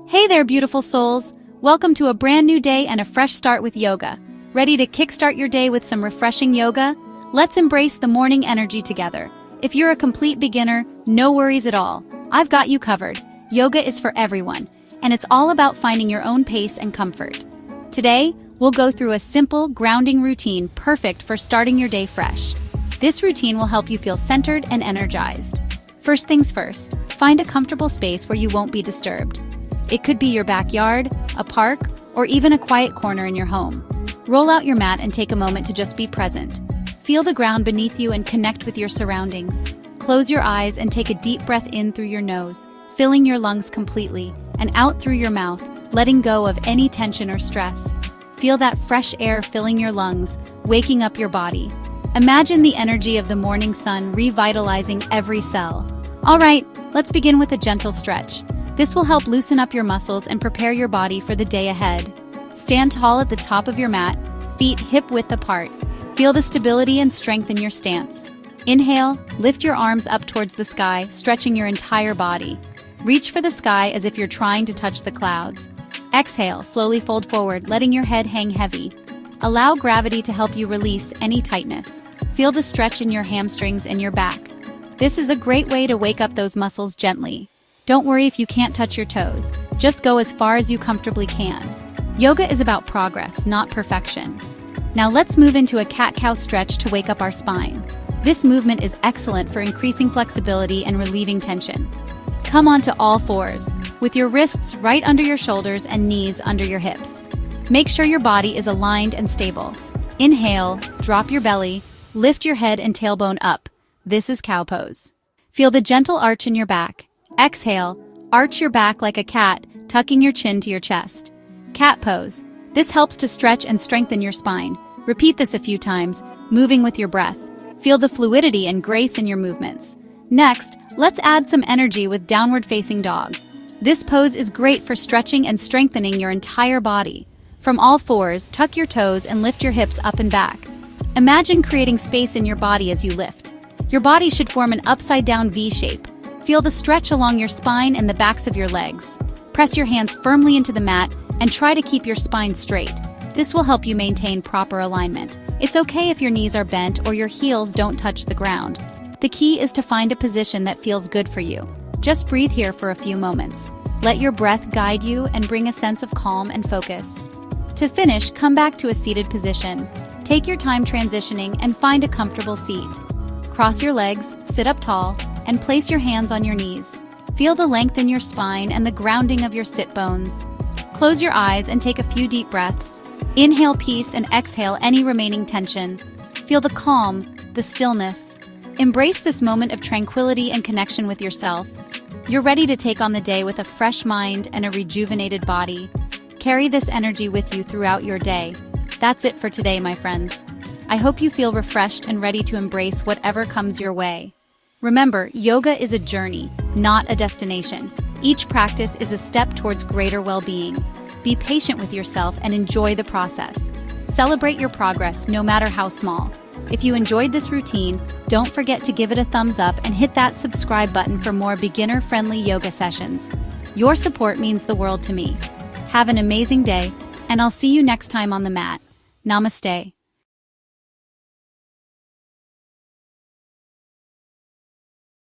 Hey there, beautiful souls! Welcome to a brand new day and a fresh start with yoga. Ready to kickstart your day with some refreshing yoga? Let's embrace the morning energy together. If you're a complete beginner, no worries at all. I've got you covered. Yoga is for everyone, and it's all about finding your own pace and comfort. Today, we'll go through a simple, grounding routine perfect for starting your day fresh. This routine will help you feel centered and energized. First things first, find a comfortable space where you won't be disturbed. It could be your backyard, a park, or even a quiet corner in your home. Roll out your mat and take a moment to just be present. Feel the ground beneath you and connect with your surroundings. Close your eyes and take a deep breath in through your nose, filling your lungs completely, and out through your mouth, letting go of any tension or stress. Feel that fresh air filling your lungs, waking up your body. Imagine the energy of the morning sun revitalizing every cell. All right, let's begin with a gentle stretch. This will help loosen up your muscles and prepare your body for the day ahead. Stand tall at the top of your mat, feet hip-width apart. Feel the stability and strength in your stance. Inhale, lift your arms up towards the sky, stretching your entire body. Reach for the sky as if you're trying to touch the clouds. Exhale, slowly fold forward, letting your head hang heavy. Allow gravity to help you release any tightness. Feel the stretch in your hamstrings and your back. This is a great way to wake up those muscles gently. Don't worry if you can't touch your toes. Just go as far as you comfortably can. Yoga is about progress, not perfection. Now let's move into a cat-cow stretch to wake up our spine. This movement is excellent for increasing flexibility and relieving tension. Come onto all fours, with your wrists right under your shoulders and knees under your hips. Make sure your body is aligned and stable. Inhale, drop your belly, lift your head and tailbone up. This is cow pose. Feel the gentle arch in your back. Exhale, arch your back like a cat, tucking your chin to your chest. Cat pose. This helps to stretch and strengthen your spine. Repeat this a few times, moving with your breath. Feel the fluidity and grace in your movements. Next, let's add some energy with downward facing dog. This pose is great for stretching and strengthening your entire body. From all fours, tuck your toes and lift your hips up and back. Imagine creating space in your body as you lift. Your body should form an upside-down V shape. Feel the stretch along your spine and the backs of your legs. Press your hands firmly into the mat and try to keep your spine straight. This will help you maintain proper alignment. It's okay if your knees are bent or your heels don't touch the ground. The key is to find a position that feels good for you. Just breathe here for a few moments. Let your breath guide you and bring a sense of calm and focus. To finish, come back to a seated position. Take your time transitioning and find a comfortable seat. Cross your legs, sit up tall, and place your hands on your knees. Feel the length in your spine and the grounding of your sit bones. Close your eyes and take a few deep breaths. Inhale peace and exhale any remaining tension. Feel the calm, the stillness. Embrace this moment of tranquility and connection with yourself. You're ready to take on the day with a fresh mind and a rejuvenated body. Carry this energy with you throughout your day. That's it for today, my friends. I hope you feel refreshed and ready to embrace whatever comes your way. Remember, yoga is a journey, not a destination. Each practice is a step towards greater well-being. Be patient with yourself and enjoy the process. Celebrate your progress, no matter how small. If you enjoyed this routine, don't forget to give it a thumbs up and hit that subscribe button for more beginner-friendly yoga sessions. Your support means the world to me. Have an amazing day, and I'll see you next time on the mat. Namaste.